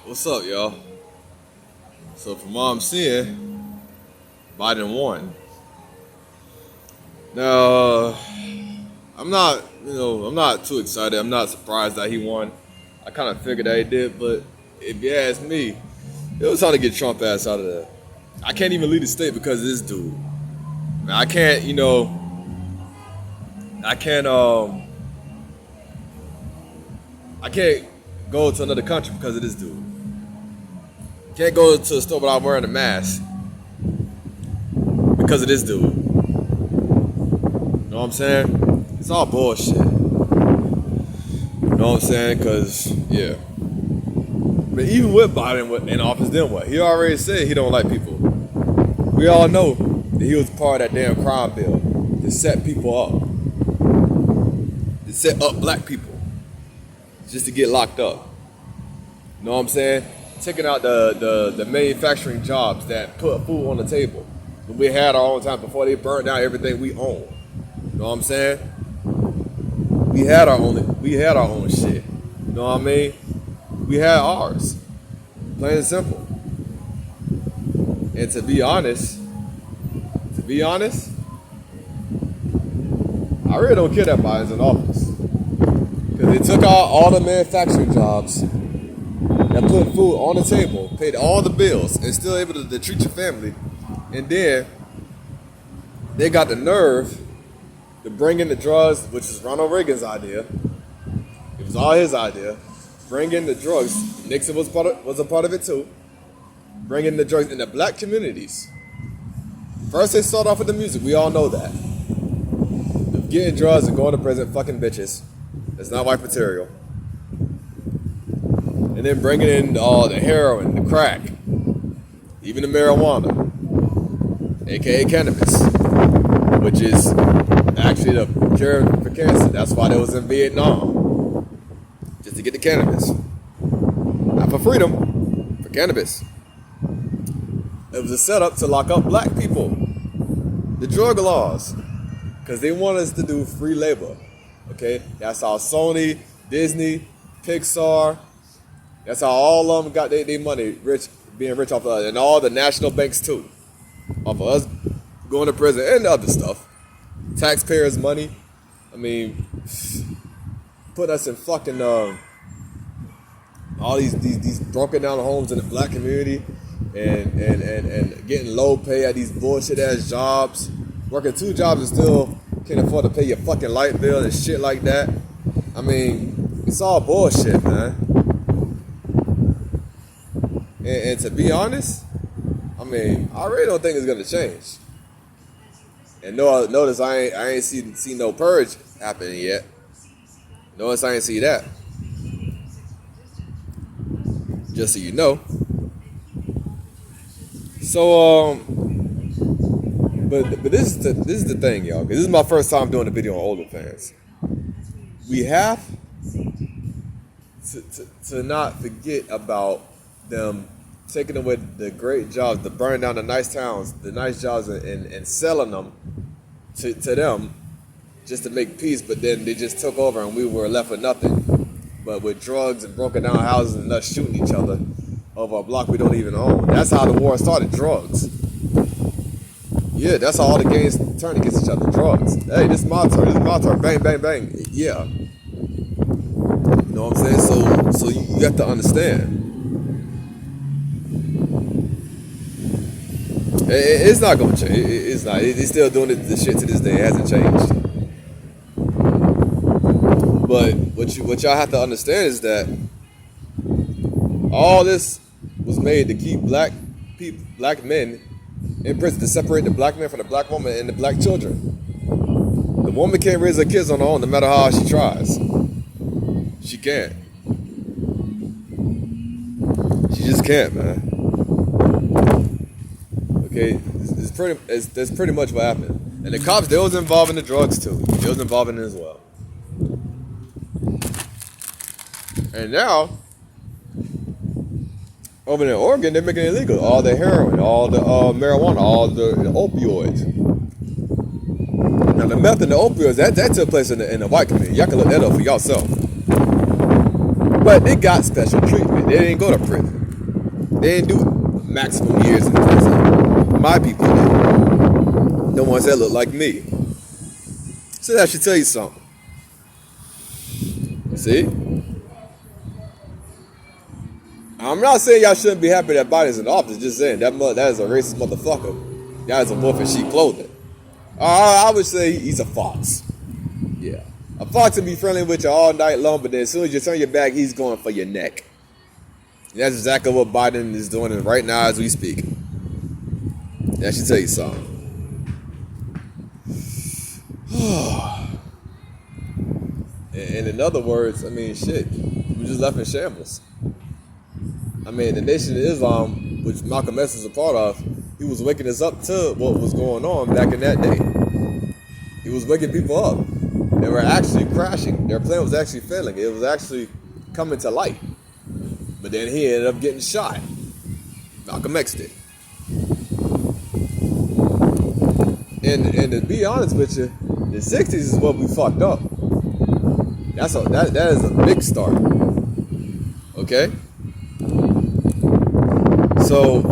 What's up, y'all? So from what I'm seeing, Biden won. Now, I'm not too excited. I'm not surprised that he won. I kind of figured that he did, but if you ask me, it was hard to get Trump ass out of there. I can't even lead the state because of this dude. I can't, I can't, I can't go to another country because of this dude. Can't go to a store without wearing a mask because of this dude. You know what I'm saying? It's all bullshit. You know what I'm saying? Because, yeah. But even with Biden in office, then what? He already said he don't like people. We all know that he was part of that damn crime bill to set people up. To set up black people. Just to get locked up. You know what I'm saying? Taking out the manufacturing jobs that put food on the table. We had our own time before they burned down everything we own. You know what I'm saying? We had our own shit. You know what I mean? We had ours. Plain and simple. And to be honest, I really don't care that Biden's in office. Because they took out all the manufacturing jobs that put food on the table, paid all the bills, and still able to treat your family. And then they got the nerve to bring in the drugs, which is Ronald Reagan's idea. It was all his idea. Bring in the drugs. Nixon was a part of it too. Bring in the drugs in the black communities. First they start off with the music. We all know that. Of getting drugs and going to prison, fucking bitches. That's not white material. And then bringing in all the heroin, the crack, even the marijuana, aka cannabis, which is actually the cure for cancer. That's why they was in Vietnam, just to get the cannabis, not for freedom, for cannabis. It was a setup to lock up black people, the drug laws, because they want us to do free labor. Okay, that's how Sony, Disney, Pixar. That's how all of them got their money, being rich off of us, and all the national banks too, off of us going to prison and other stuff. Taxpayers' money. I mean, put us in fucking all these broken down homes in the black community, and getting low pay at these bullshit ass jobs, working 2 jobs and still can't afford to pay your fucking light bill and shit like that. I mean, it's all bullshit, man. And to be honest, I mean, I really don't think it's gonna change. And notice I ain't seen no purge happening yet. Notice I ain't see that. Just so you know. So but this is the thing, y'all. Because this is my first time doing a video on OnlyFans. We have to not forget about them taking away the great jobs, to burn down the nice towns, the nice jobs, and selling them to them just to make peace. But then they just took over and we were left with nothing. But with drugs and broken down houses and us shooting each other over a block we don't even own. That's how the war started, drugs. Yeah, that's how all the gangs turn against each other, drugs. Hey, this is my turn, bang, bang, bang. Yeah. You know what I'm saying? So you have to understand. It's not gonna change. It's not. He's still doing the shit to this day. It hasn't changed. But what y'all have to understand is that all this was made to keep black men in prison, to separate the black man from the black woman and the black children. The woman can't raise her kids on her own, no matter how she tries. She can't. She just can't, man. Okay, that's pretty much what happened. And the cops, they was involved in the drugs too. They was involved in it as well. And now, over in Oregon, they're making it illegal. All the heroin, all the marijuana, all the opioids. Now the meth and the opioids, that took place in the white community. Y'all can look that up for yourself. But they got special treatment. They didn't go to prison. They didn't do maximum years in prison. My people did. The ones that look like me. So that should tell you something. See? I'm not saying y'all shouldn't be happy that Biden's in office. Just saying that is a racist motherfucker. That is a wolf in sheep clothing. I would say he's a fox. Yeah. A fox will be friendly with you all night long, but then as soon as you turn your back, he's going for your neck. And that's exactly what Biden is doing right now as we speak. That should tell you something. And in other words, I mean, shit, we just left in shambles. I mean, the Nation of Islam, which Malcolm X was a part of, he was waking us up to what was going on back in that day. He was waking people up. They were actually crashing. Their plan was actually failing. It was actually coming to light. But then he ended up getting shot. Malcolm X did. And to be honest with you, the 60s is what we fucked up. That is a big start. Okay? So,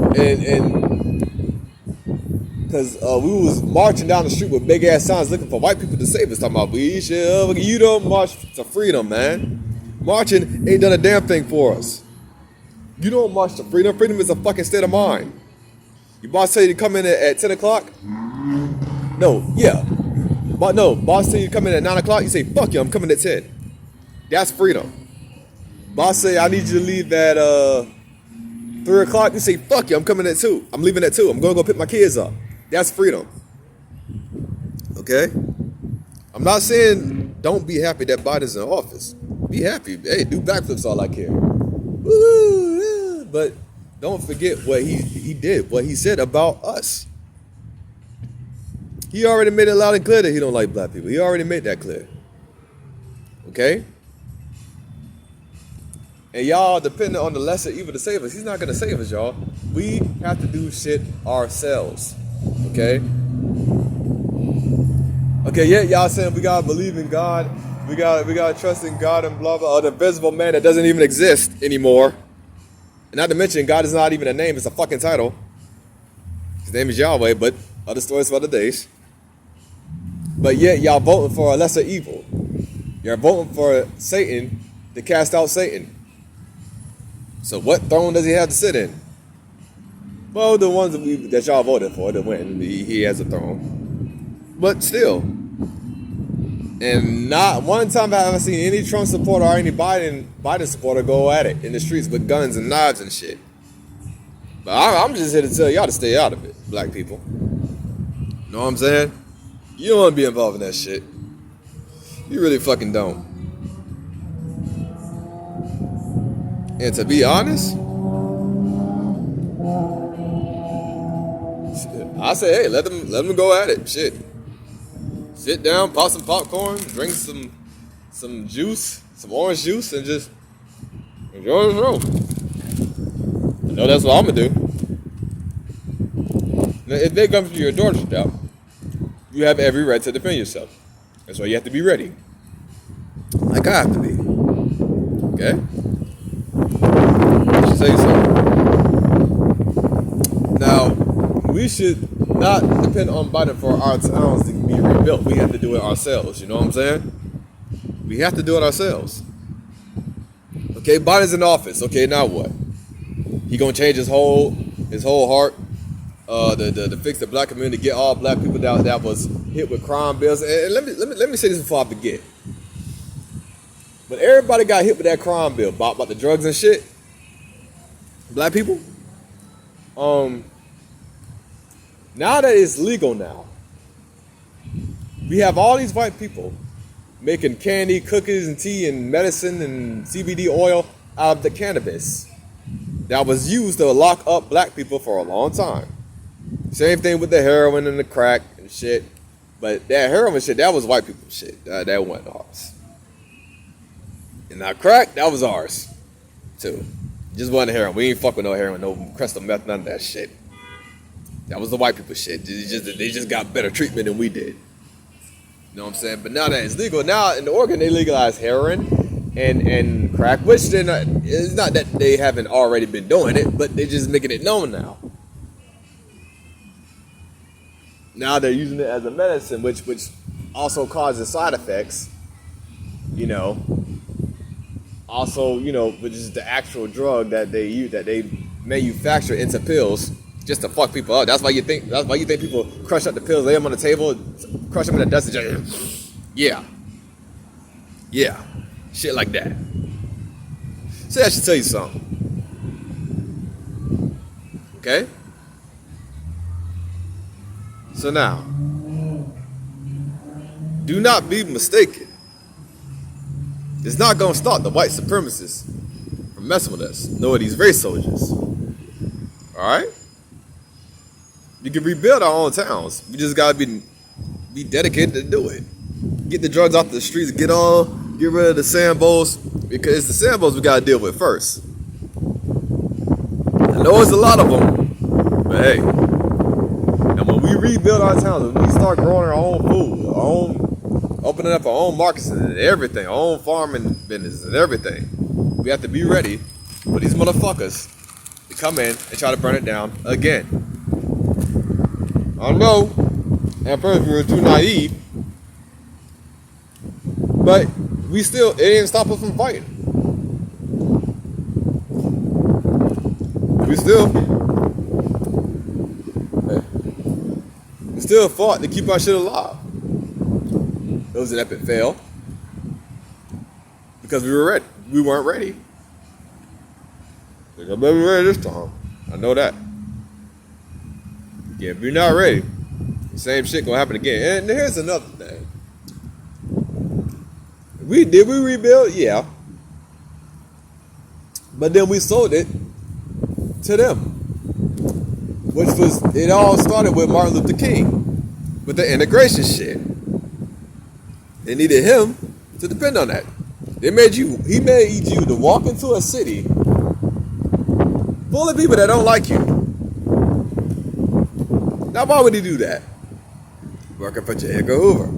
because we was marching down the street with big ass signs looking for white people to save us, talking about you don't march to freedom, man. Marching ain't done a damn thing for us. You don't march to freedom. Freedom is a fucking state of mind. Your boss tell you to come in at 10 o'clock? No, yeah. But no, boss tell you to come in at 9 o'clock, you say, fuck you, I'm coming at 10. That's freedom. Boss say, I need you to leave at 3 o'clock, you say, fuck you, I'm coming at 2. I'm leaving at 2. I'm going to go pick my kids up. That's freedom. Okay? I'm not saying don't be happy that Biden's in office. Be happy. Hey, do backflips all I care. Woo, but don't forget what he did, what he said about us. He already made it loud and clear that he don't like black people. He already made that clear. Okay? And y'all depending on the lesser evil to save us. He's not going to save us, y'all. We have to do shit ourselves. Okay? Okay, yeah, y'all saying we got to believe in God. We got to trust in God and blah, blah, the invisible man that doesn't even exist anymore. And not to mention, God is not even a name. It's a fucking title. His name is Yahweh, but other stories for other days. But yet y'all voting for a lesser evil. You're voting for Satan to cast out Satan. So what throne does he have to sit in? Well, the ones that y'all voted for that went, he has a throne. But still. And not one time have I seen any Trump supporter or any Biden supporter go at it in the streets with guns and knives and shit. But I'm just here to tell y'all to stay out of it, black people. Know what I'm saying? You don't want to be involved in that shit. You really fucking don't. And to be honest, I say, hey, let them go at it. Shit. Sit down, pop some popcorn, drink some juice, some orange juice, and just enjoy the show. I know that's what I'm gonna do. Now, if they come to your doorstep, you have every right to defend yourself. That's why you have to be ready. Like I have to be. Okay? I should say so. Now, we should not depend on Biden for our towns to be rebuilt. We have to do it ourselves. You know what I'm saying? We have to do it ourselves. Okay, Biden's in office. Okay, now what? He gonna change his whole heart? To fix the black community, get all black people that was hit with crime bills. And let me say this before I forget. When everybody got hit with that crime bill about the drugs and shit, black people, now that it's legal now, we have all these white people making candy, cookies, and tea, and medicine, and CBD oil out of the cannabis that was used to lock up black people for a long time. Same thing with the heroin and the crack and shit. But that heroin shit, that was white people shit. That wasn't ours. And that crack, that was ours. Too. Just wasn't heroin. We ain't fuck with no heroin, no crystal meth, none of that shit. That was the white people shit. They just got better treatment than we did. You know what I'm saying? But now that it's legal, now in Oregon they legalized heroin and crack, which they're not. It's not that they haven't already been doing it, but they're just making it known now. Now they're using it as a medicine, which also causes side effects. You know, also, which is the actual drug that they use, that they manufacture into pills just to fuck people up. That's why you think people crush up the pills, lay them on the table, crush them in the dust, and just, yeah, shit like that. So that should tell you something, okay? So now, do not be mistaken. It's not gonna stop the white supremacists from messing with us, nor these race soldiers. Alright? You can rebuild our own towns. We just gotta be dedicated to do it. Get the drugs off the streets, get rid of the Sambos, because it's the Sambos we gotta deal with first. I know it's a lot of them, but hey, and when we rebuild our towns, when we start growing our own food, opening up our own markets and everything, our own farming business and everything, we have to be ready for these motherfuckers to come in and try to burn it down again. I know, at first we were too naive, but it didn't stop us from fighting. We still fought to keep our shit alive. It was an epic fail because we weren't ready. I better be ready this time. I know that. Yeah, if you're not ready, the same shit gonna happen again. And here's another thing. Did we rebuild? Yeah. But then we sold it to them. It all started with Martin Luther King with the integration shit. They needed him to depend on that. He made you to walk into a city full of people that don't like you. Now, why would he do that? Working for J. Edgar Hoover.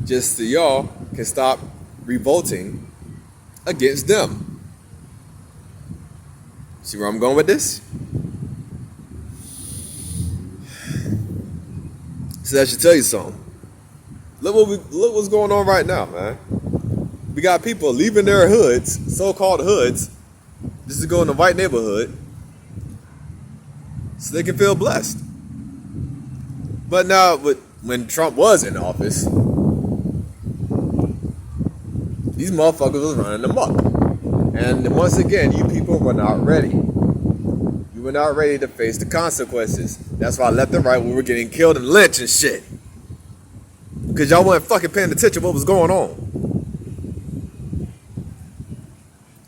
Just so y'all can stop revolting against them. See where I'm going with this? So that should tell you something. Look what's going on right now, man. We got people leaving their hoods, so-called hoods, just to go in a white neighborhood so they can feel blessed. But now, when Trump was in office, these motherfuckers was running amok. And once again, you people were not ready. You were not ready to face the consequences. That's why left and right we were getting killed and lynched and shit. Because y'all weren't fucking paying attention to what was going on.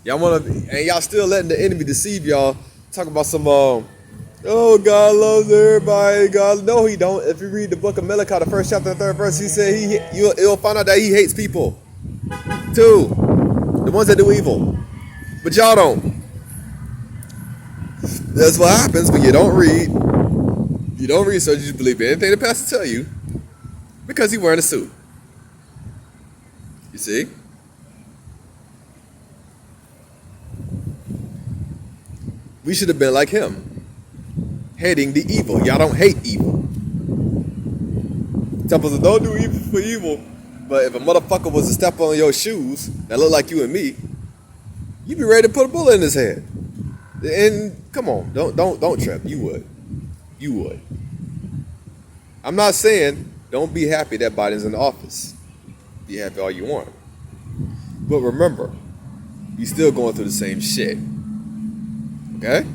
Y'all still letting the enemy deceive y'all. Talking about some, oh, God loves everybody. God, no, he don't. If you read the book of Malachi, the first chapter, the third verse, he said you'll find out that he hates people too, the ones that do evil. But y'all don't. That's what happens when you don't read. You don't research. You just believe anything the pastor tell you because he's wearing a suit. You see? We should have been like him, hating the evil. Y'all don't hate evil. Tell us don't do evil for evil. But if a motherfucker was to step on your shoes that look like you and me, you'd be ready to put a bullet in his head. And come on, don't trip. You would. I'm not saying don't be happy that Biden's in office. Be happy all you want. But remember, you're still going through the same shit. Okay?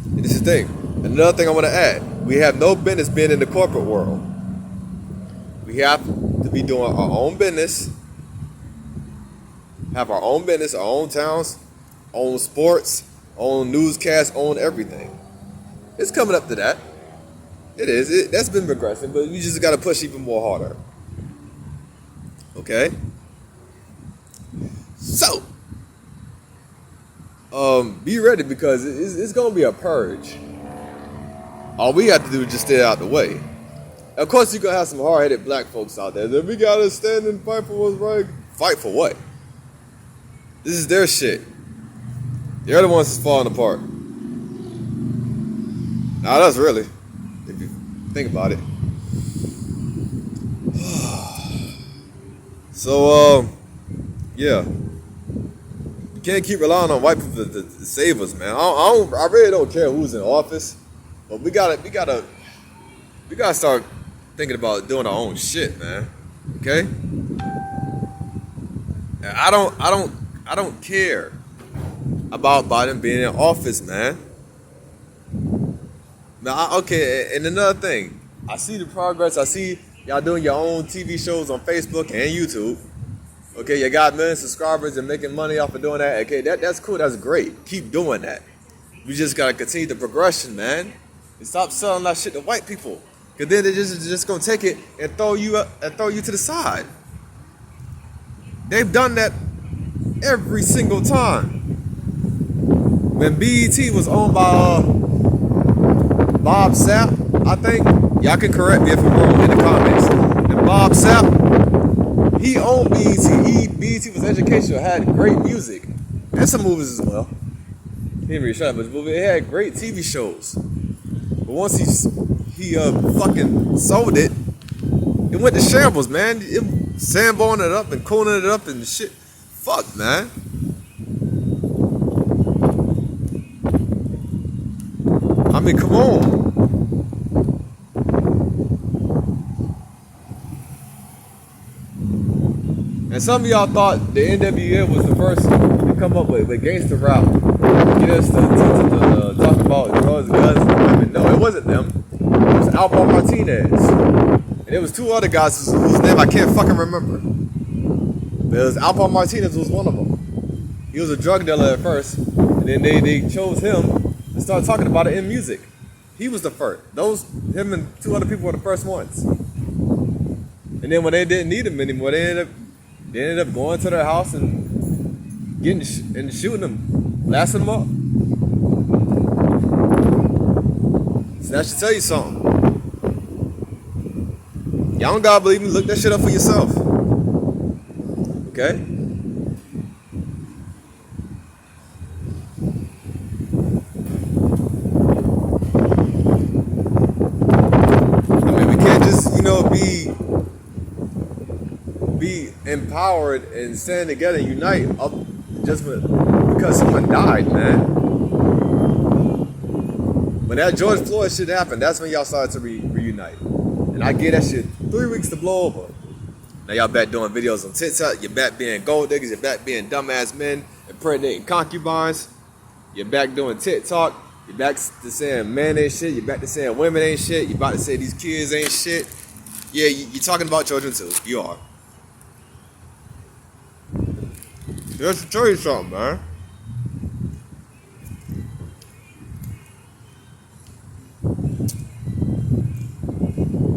And this is the thing. Another thing I want to add. We have no business being in the corporate world. We have to be doing our own business. Have our own business, our own towns, own sports, own newscasts, own everything. It's coming up to that. It is. That's been progressing, but we just got to push even more harder. Okay? So, be ready because it's going to be a purge. All we have to do is just stay out the way. Of course, you're going to have some hard-headed black folks out there that we got to stand and fight for what's right Fight for what? This is their shit. They're the ones that's falling apart. Not us, really, if you think about it. So, yeah. You can't keep relying on white people to save us, man. I really don't care who's in office, but we gotta start thinking about doing our own shit, man. Okay? And I don't care about Biden being in office, man. Now, okay, and another thing, I see the progress. I see y'all doing your own TV shows on Facebook and YouTube. Okay, you got million subscribers and making money off of doing that. Okay, that's cool. That's great. Keep doing that. We just gotta continue the progression, man. And stop selling that shit to white people. Cause then they're just gonna take it and throw you to the side. They've done that every single time. When BET was owned by Bob Sapp, I think. Y'all can correct me if I'm wrong in the comments. And Bob Sapp, he owned BET. BET was educational, had great music. And some movies as well. He didn't really shut up much movie. It had great TV shows. But once he fucking sold it, it went to shambles, man. Sandboning it up and cooling it up and shit. Fuck, man. I mean, come on. And some of y'all thought the NWA was the first to come up with gangster rap. Get us to talk about drugs, guns, and women. No, it wasn't them. It was Alpo Martinez. And there was two other guys whose name I can't fucking remember. But it was Alpo Martinez was one of them. He was a drug dealer at first. And then they chose him and started talking about it in music. He was the first. Him and two other people were the first ones. And then when they didn't need him anymore, they ended up going to their house and getting and shooting them, blasting them up. So that should tell you something. Y'all don't gotta believe me. Look that shit up for yourself. Okay? Be empowered and stand together and unite up just because someone died, man. When that George Floyd shit happened, that's when y'all started to reunite. And I get that shit 3 weeks to blow over. Now y'all back doing videos on TikTok, you're back being gold diggers, you're back being dumbass men, impregnating concubines, you're back doing TikTok, you're back to saying men ain't shit, you're back to saying women ain't shit, you're about to say these kids ain't shit. Yeah, you're talking about children too, you are. Just to tell you something, man.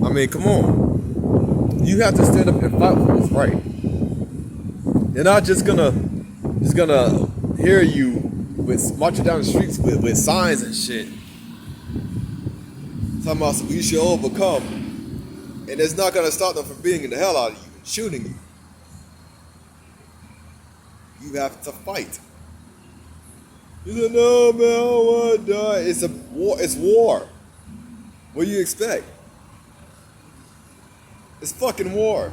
I mean, come on. You have to stand up and fight for what's right. They're not just gonna hear you with marching down the streets with signs and shit. Talking about you should overcome. And it's not gonna stop them from beating the hell out of you, shooting you. You have to fight. You said, no, man, I don't want to die. It's a war. It's war. What do you expect? It's fucking war.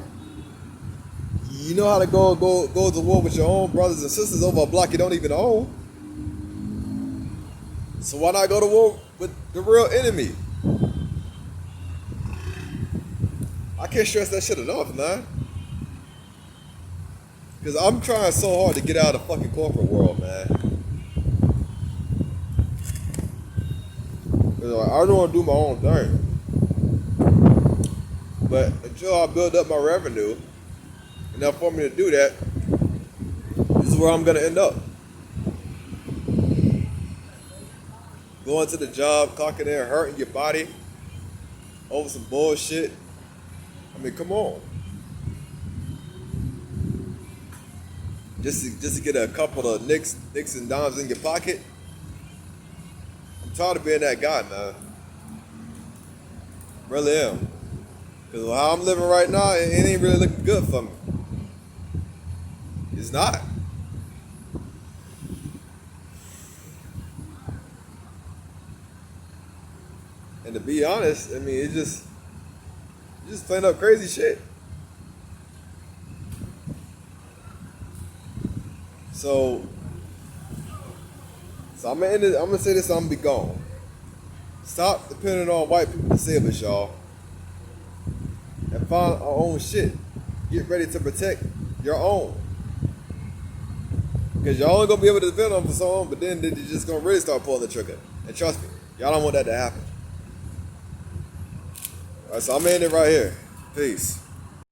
You know how to go to war with your own brothers and sisters over a block you don't even own. So why not go to war with the real enemy? I can't stress that shit enough, man. Because I'm trying so hard to get out of the fucking corporate world, man. Like, I don't want to do my own thing. But until I build up my revenue, enough for me to do that, this is where I'm going to end up. Going to the job, clocking there, hurting your body over some bullshit. I mean, come on. Just to get a couple of nicks and dimes in your pocket. I'm tired of being that guy, man. Really am. Because how I'm living right now, it ain't really looking good for me. It's not. And to be honest, I mean, it's just plain up crazy shit. So I'm gonna end it. I'm gonna say this. I'm gonna be gone. Stop depending on white people to save us, y'all, and find our own shit. Get ready to protect your own, because y'all only gonna be able to depend on them for so long. But then you're just gonna really start pulling the trigger. And trust me, y'all don't want that to happen. All right, so I'm gonna end it right here. Peace.